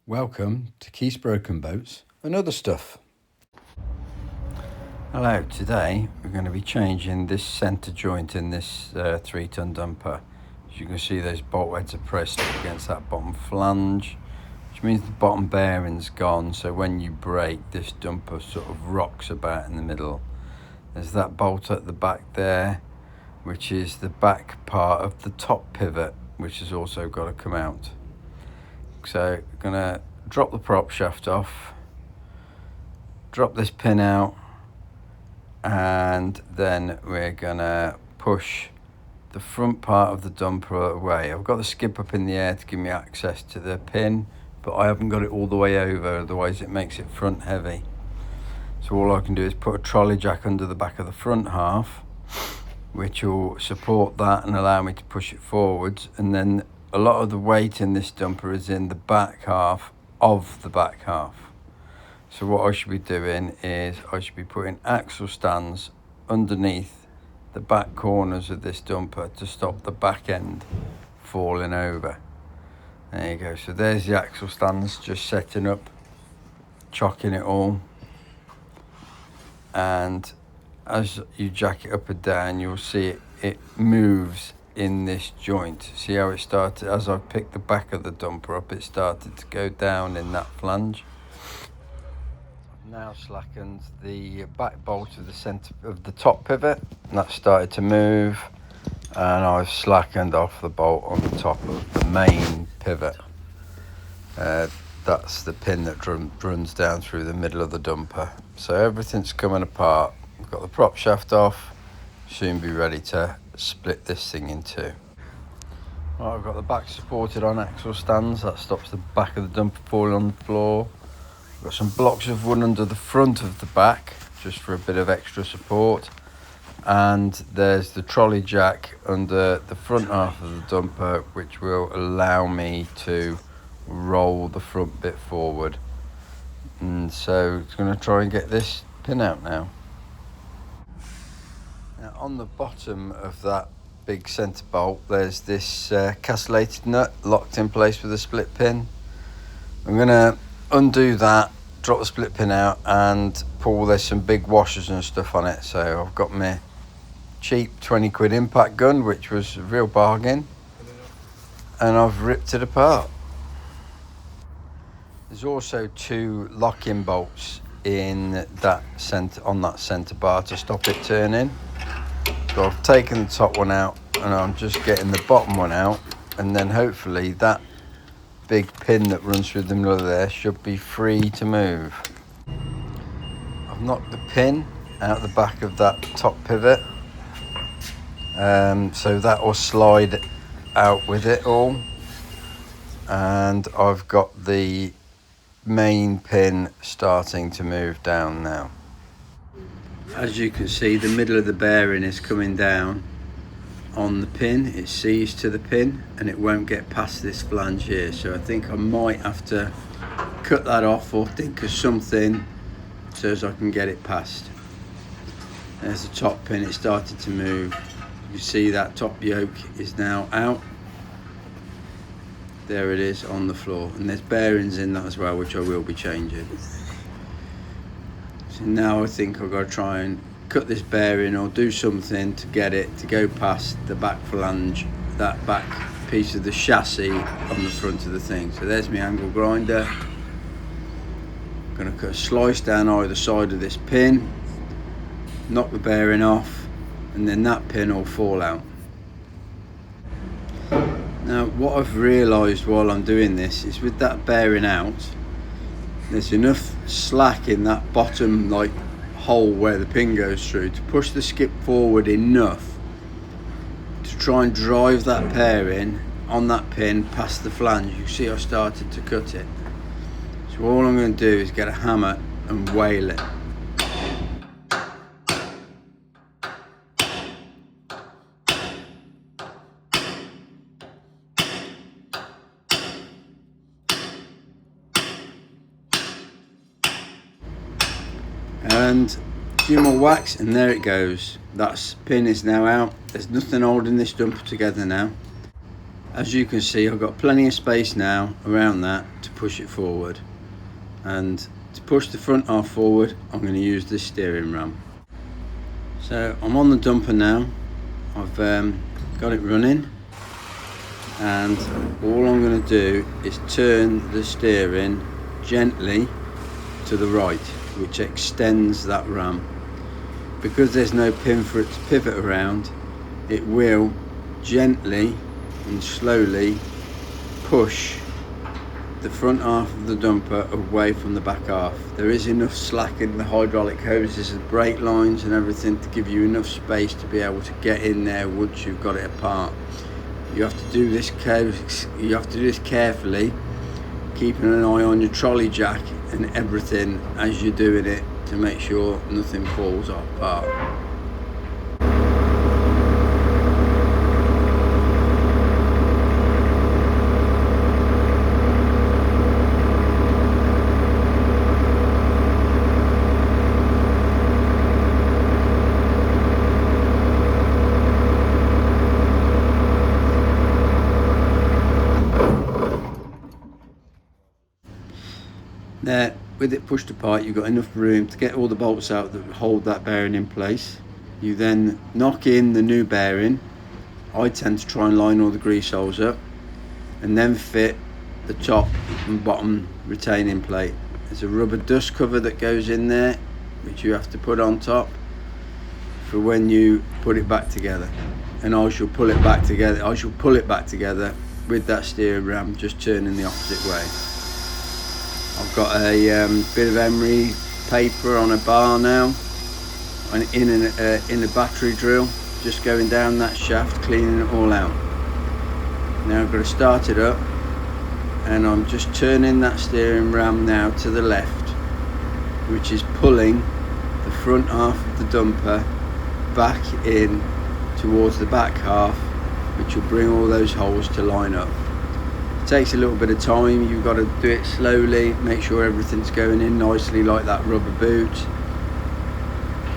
Welcome to Keith's Broken Boats and other stuff. Hello, today we're going to be changing this centre joint in this 3-ton dumper. As you can see, those bolt heads are pressed up against that bottom flange, which means the bottom bearing's gone, so when you brake, this dumper sort of rocks about in the middle. There's that bolt at the back there, which is the back part of the top pivot, which has also got to come out. So we're going to drop the prop shaft off, drop this pin out, and then we're going to push the front part of the dumper away. I've got the skip up in the air to give me access to the pin, but I haven't got it all the way over, otherwise it makes it front heavy. So all I can do is put a trolley jack under the back of the front half, which will support that and allow me to push it forwards, and then a lot of the weight in this dumper is in the back half of the back half. So what I should be doing is I should be putting axle stands underneath the back corners of this dumper to stop the back end falling over. There you go. So there's the axle stands, just setting up, chocking it all. And as you jack it up and down, you'll see it moves in this joint. See how it started? As I picked the back of the dumper up, it started to go down in that flange. I've now slackened the back bolt of the centre of the top pivot, and that started to move, and I've slackened off the bolt on the top of the main pivot. That's the pin that runs down through the middle of the dumper. So everything's coming apart. I've got the prop shaft off, soon be ready to split this thing in two. Right, I've got the back supported on axle stands. That stops the back of the dumper falling on the floor. I've got some blocks of wood under the front of the back, just for a bit of extra support. And there's the trolley jack under the front half of the dumper, which will allow me to roll the front bit forward. And so it's going to try and get this pin out now. Now on the bottom of that big centre bolt, there's this castellated nut locked in place with a split pin. I'm going to undo that, drop the split pin out and pull. There's some big washers and stuff on it, so I've got my cheap 20 quid impact gun, which was a real bargain, and I've ripped it apart. There's also 2 lock-in bolts in that on that centre bar to stop it turning. So I've taken the top one out and I'm just getting the bottom one out, and then hopefully that big pin that runs through the middle of there should be free to move. I've knocked the pin out the back of that top pivot, so that will slide out with it all, and I've got the main pin starting to move down now. As you can see, the middle of the bearing is coming down on the pin. It's seized to the pin and it won't get past this flange here, so I think I might have to cut that off or think of something so as I can get it past. There's the top pin, it started to move. You see that top yoke is now out. There it is on the floor, and there's bearings in that as well, which I will be changing. So now I think I've got to try and cut this bearing or do something to get it to go past the back flange, that back piece of the chassis on the front of the thing. So there's my angle grinder. I'm going to cut a slice down either side of this pin, knock the bearing off, and then that pin will fall out. Now what I've realised while I'm doing this is with that bearing out, there's enough slack in that bottom hole where the pin goes through to push the skip forward enough to try and drive that bearing on that pin past the flange. You see I started to cut it. So all I'm going to do is get a hammer and whale it. And a few more whacks and there it goes. That pin is now out. There's nothing holding this dumper together now. As you can see, I've got plenty of space now around that to push it forward, and to push the front half forward I'm going to use this steering ram. So I'm on the dumper now. I've got it running, and all I'm going to do is turn the steering gently to the right, which extends that ram. Because there's no pin for it to pivot around, it will gently and slowly push the front half of the dumper away from the back half. There is enough slack in the hydraulic hoses and brake lines and everything to give you enough space to be able to get in there once you've got it apart. You have to do this carefully, keeping an eye on your trolley jack and everything as you're doing it to make sure nothing falls apart. There, with it pushed apart, you've got enough room to get all the bolts out that hold that bearing in place. You then knock in the new bearing. I tend to try and line all the grease holes up, and then fit the top and bottom retaining plate. There's a rubber dust cover that goes in there, which you have to put on top for when you put it back together. And I shall pull it back together. I shall pull it back together with that steering ram just turning the opposite way. I've got a bit of emery paper on a bar now, and in a battery drill, just going down that shaft, cleaning it all out. Now I've got to start it up, and I'm just turning that steering ram now to the left, which is pulling the front half of the dumper back in towards the back half, which will bring all those holes to line up. Takes a little bit of time. You've got to do it slowly, make sure everything's going in nicely like that rubber boot,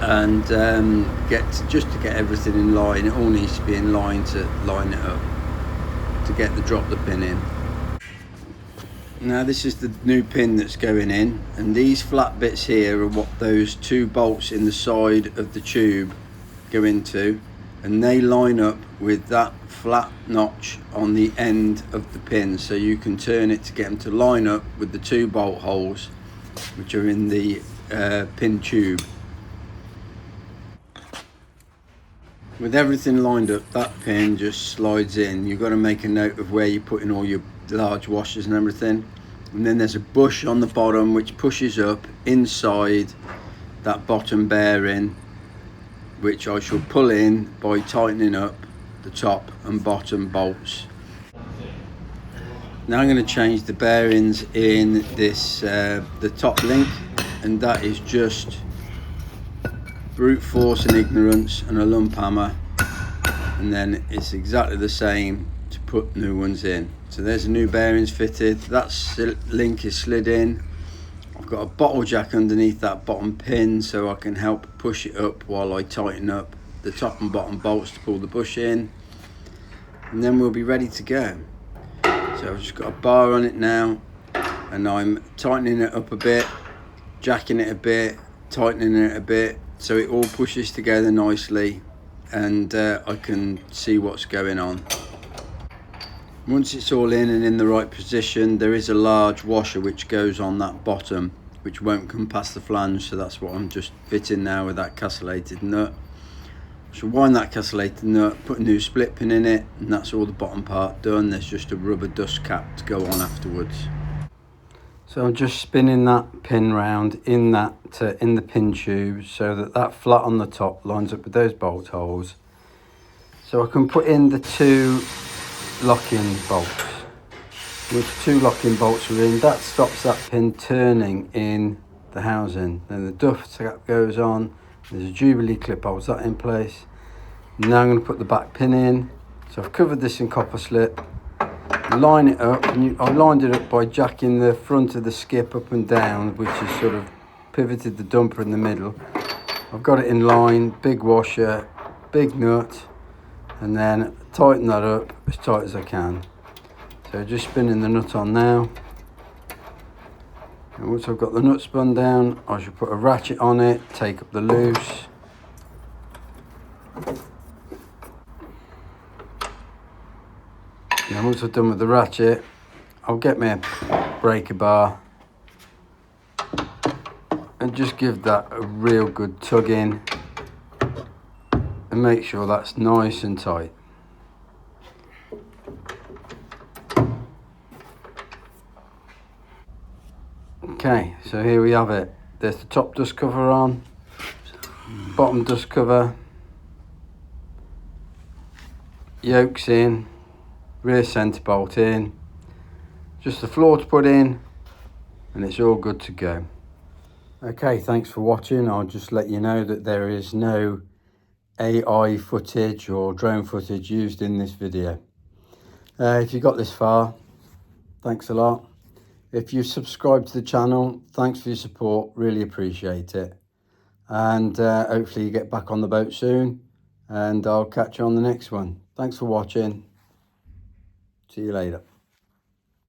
and just to get everything in line. It all needs to be in line to line it up to get the drop the pin in. Now this is the new pin that's going in, and these flat bits here are what those two bolts in the side of the tube go into, and they line up with that flat notch on the end of the pin, so you can turn it to get them to line up with the two bolt holes which are in the pin tube. With everything lined up, that pin just slides in. You've got to make a note of where you're putting all your large washers and everything, and then there's a bush on the bottom which pushes up inside that bottom bearing, which I shall pull in by tightening up the top and bottom bolts. Now I'm going to change the bearings in this the top link, and that is just brute force and ignorance and a lump hammer, and then it's exactly the same to put new ones in. So there's the new bearings fitted. That link is slid in. I've got a bottle jack underneath that bottom pin so I can help push it up while I tighten up the top and bottom bolts to pull the bush in, and then we'll be ready to go. So I've just got a bar on it now, and I'm tightening it up a bit, jacking it a bit, tightening it a bit, so it all pushes together nicely, and I can see what's going on. Once it's all in and in the right position, there is a large washer which goes on that bottom, which won't come past the flange, so that's what I'm just fitting now with that castellated nut. So wind that castellated nut, put a new split pin in it, and that's all the bottom part done. There's just a rubber dust cap to go on afterwards. So I'm just spinning that pin round in the pin tube so that that flat on the top lines up with those bolt holes, so I can put in the two locking bolts. With two locking bolts are in, that stops that pin turning in the housing. Then the dust cap goes on, there's a Jubilee clip holds that in place. Now I'm going to put the back pin in. So I've covered this in copper slip, line it up, and I lined it up by jacking the front of the skip up and down, which is sort of pivoted the dumper in the middle. I've got it in line, big washer, big nut, and then tighten that up as tight as I can. So just spinning the nut on now. And once I've got the nut spun down, I should put a ratchet on it, take up the loose. And then once I've done with the ratchet, I'll get my breaker bar and just give that a real good tug in and make sure that's nice and tight. Okay, so here we have it. There's the top dust cover on, bottom dust cover, yokes in, rear centre bolt in, just the floor to put in, and it's all good to go. Okay, thanks for watching. I'll just let you know that there is no AI footage or drone footage used in this video. If you got this far, thanks a lot. If you subscribe to the channel, thanks for your support, really appreciate it. And hopefully you get back on the boat soon, and I'll catch you on the next one. Thanks for watching. See you later.